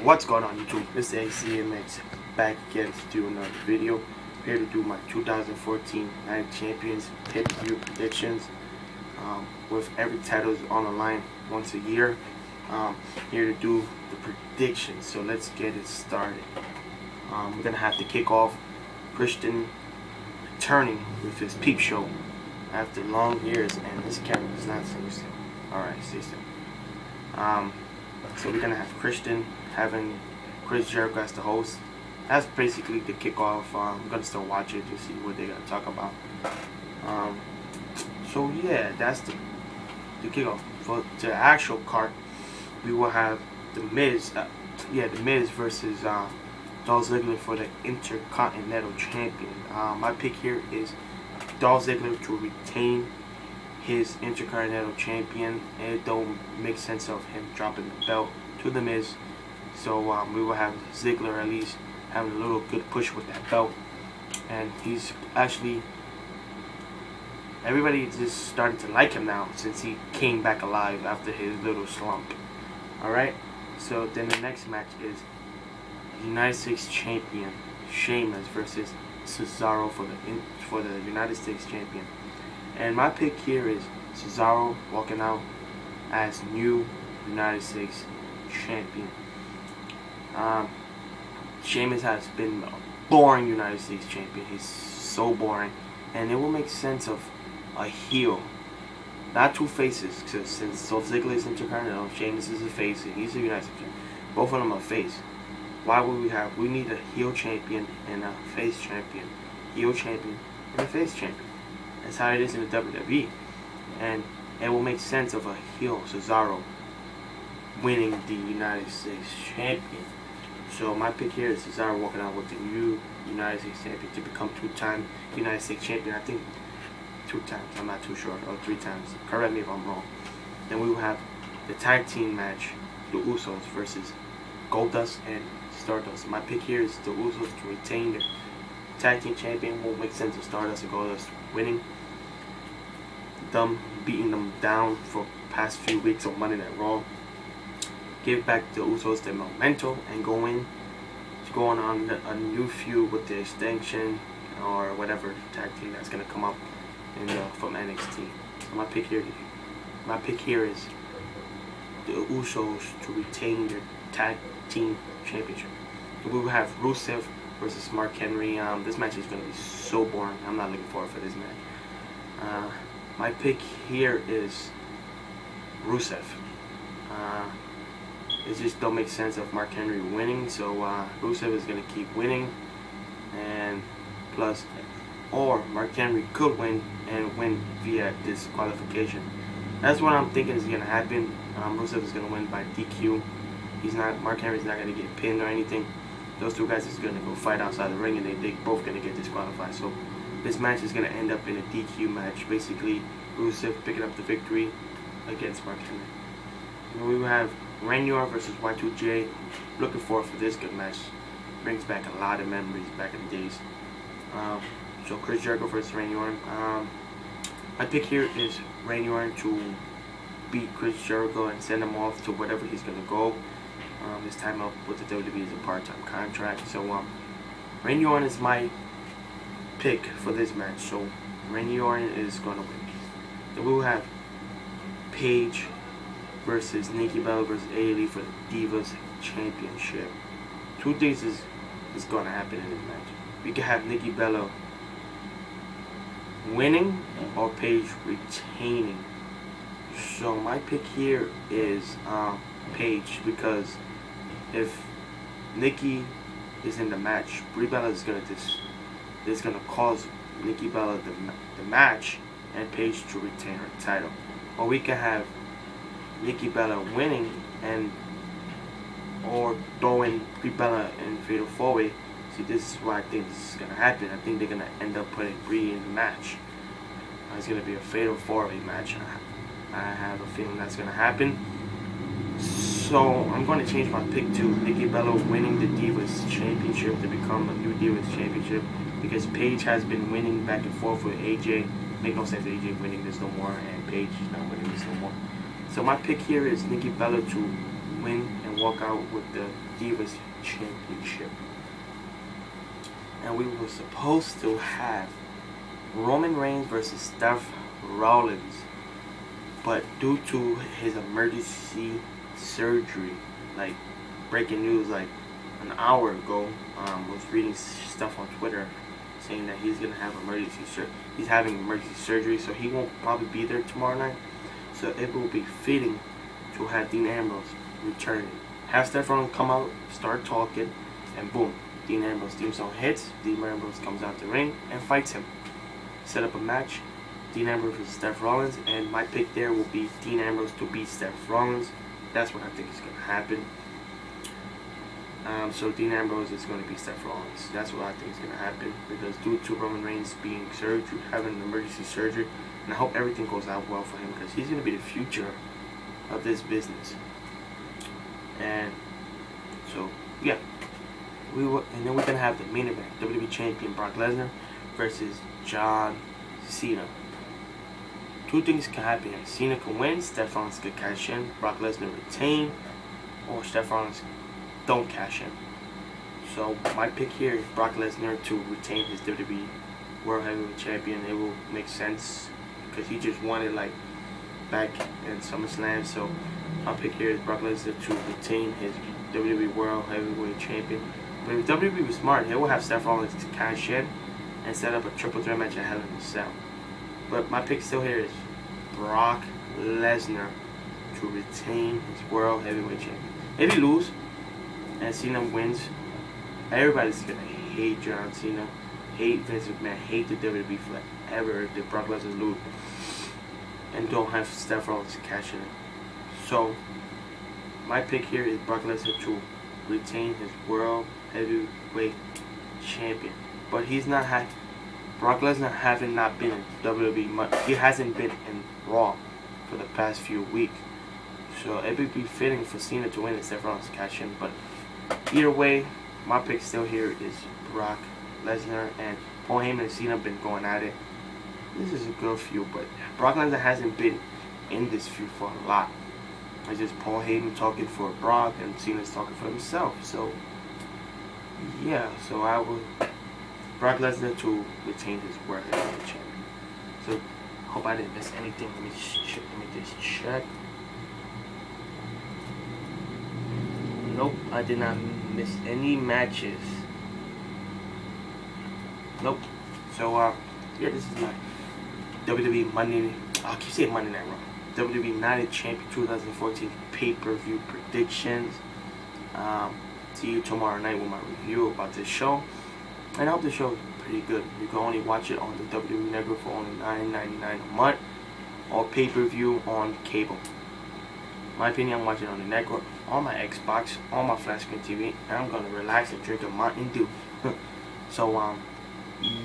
What's going on YouTube? Mr. ACMX back again to do another video. Here to do my 2014 Night of Champions pay-per-view predictions. With every title on the line once a year. Here to do the predictions. So let's get it started. We're gonna have to kick off Christian returning with his peep show after long years, and this camera is not so used to. Alright, stay still. So we're gonna have Christian having Chris Jericho as the host. That's basically the kickoff. I'm gonna still watch it to see what they're gonna talk about. So yeah, that's the kickoff. For the actual card, we will have the Miz. The Miz versus Dolph Ziggler for the Intercontinental Champion. My pick here is Dolph Ziggler to retain his Intercontinental Champion. It don't make sense of him dropping the belt to the Miz. So we will have Ziggler at least having a little good push with that belt, and he's actually, everybody just started to like him now since he came back alive after his little slump. Alright, so then the next match is United States Champion Sheamus versus Cesaro for the United States Champion. And my pick here is Cesaro walking out as new United States Champion. Sheamus has been a boring United States Champion. He's so boring, and it will make sense of a heel, not two faces. Since Dolph Ziggler is Intercontinental, Sheamus is a face, and he's a United States Champion. Both of them are face. Why would we need a heel champion and a face champion? Heel champion and a face champion. That's how it is in the WWE, and it will make sense of a heel Cesaro winning the United States Champion. So my pick here is Cesaro walking out with the new United States Champion to become two-time United States Champion. I think 2 times, I'm not too sure, or 3 times. Correct me if I'm wrong. Then we will have the tag team match, the Usos versus Goldust and Stardust. My pick here is the Usos to retain their tag team champion. Won't make sense of Stardust and Goldust winning. Them beating them down for past few weeks on Monday Night Raw. Give back the Usos their momentum and go on a new feud with the Extinction or whatever tag team that's gonna come up from NXT. So my pick here is the Usos to retain their tag team championship. We will have Rusev versus Mark Henry. This match is gonna be so boring. I'm not looking forward for this match. My pick here is Rusev. It just don't make sense of Mark Henry winning, so Rusev is going to keep winning, and plus, or Mark Henry could win and win via disqualification. That's what I'm thinking is going to happen. Rusev is going to win by DQ. Mark Henry's not going to get pinned or anything. Those two guys is going to go fight outside the ring, and they both going to get disqualified. So this match is going to end up in a DQ match. Basically, Rusev picking up the victory against Mark Henry. And we will have Randy Orton versus Y2J. Looking forward for this good match. Brings back a lot of memories back in the days. So Chris Jericho versus Randy Orton. My pick here is Randy Orton to beat Chris Jericho and send him off to whatever he's gonna go. This time up with the WWE as a part-time contract. So Randy Orton is my pick for this match. So Randy Orton is gonna win. Then we will have Paige versus Nikki Bella versus AEW for the Divas Championship. 2 things is going to happen in this match. We can have Nikki Bella winning or Paige retaining. So my pick here is Paige, because if Nikki is in the match, Brie Bella is going to cause Nikki Bella the match and Paige to retain her title. Or we can have Nikki Bella winning or throwing Brie Bella in fatal 4-way. See, this is why I think this is gonna happen. I think they're gonna end up putting Brie in the match. It's gonna be a fatal 4-way match. I have a feeling that's gonna happen. So I'm gonna change my pick to Nikki Bella winning the Divas Championship to become a new Divas Championship, because Paige has been winning back and forth with AJ. Make no sense AJ winning this no more and Paige is not winning this no more. So my pick here is Nikki Bella to win and and walk out with the Divas Championship. And we were supposed to have Roman Reigns versus Seth Rollins, but due to his emergency surgery, like breaking news like an hour ago, was reading stuff on Twitter saying that he's gonna have he's having emergency surgery, so he won't probably be there tomorrow night. So it will be fitting to have Dean Ambrose returning. Have Seth Rollins come out, start talking, and boom, Dean Ambrose theme song hits. Dean Ambrose comes out the ring and fights him. Set up a match, Dean Ambrose versus Seth Rollins, and my pick there will be Dean Ambrose to beat Seth Rollins. That's what I think is going to happen. So Dean Ambrose is going to beat Seth Rollins. That's what I think is going to happen, because due to Roman Reigns being having an emergency surgery, and I hope everything goes out well for him, because he's going to be the future of this business. And so yeah, and then we're going to have the main event, WWE Champion Brock Lesnar versus John Cena. Two things can happen here. Cena can win, Seth Rollins can cash in, Brock Lesnar retain, or Seth Rollins don't cash in. So my pick here is Brock Lesnar to retain his WWE World Heavyweight Champion. It will make sense because he just won it like back in SummerSlam. So my pick here is Brock Lesnar to retain his WWE World Heavyweight Champion. But if WWE was smart, they will have Seth Rollins to cash in and set up a triple threat match at Hell in a Cell. But my pick still here is Brock Lesnar to retain his World Heavyweight Champion. If he lose and Cena wins, everybody's gonna hate John Cena, hate Vince McMahon, hate the WWE forever if Brock Lesnar lose and don't have Seth Rollins cash in. So my pick here is Brock Lesnar to retain his World Heavyweight Champion. But he's not Brock Lesnar having not been in WWE much. He hasn't been in Raw for the past few weeks. So it would be fitting for Cena to win and Seth Rollins cash in. But either way, my pick still here is Brock Lesnar, and Paul Heyman and Cena have been going at it. This is a good feud, but Brock Lesnar hasn't been in this feud for a lot. It's just Paul Heyman talking for Brock and Cena's talking for himself. So yeah, so I will Brock Lesnar to retain his World Heavyweight Champion. So hope I didn't miss anything. Let me just check. Nope, I did not miss any matches. Nope. So yeah, this is my WWE Monday. I keep saying Monday Night Raw. WWE United Champion 2014 pay-per-view predictions. See you tomorrow night with my review about this show. And I hope the show is pretty good. You can only watch it on the WWE Network for only $9.99 a month, or pay-per-view on cable. My opinion, I'm watching on the network, on my Xbox, on my flat screen TV, and I'm gonna relax and drink a Mountain Dew. So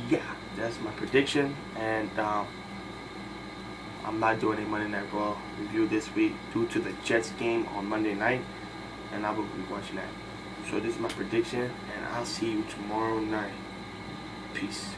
yeah, that's my prediction, and I'm not doing a Monday Night Raw review this week due to the Jets game on Monday night, and I will be watching that. So this is my prediction, and I'll see you tomorrow night. Peace.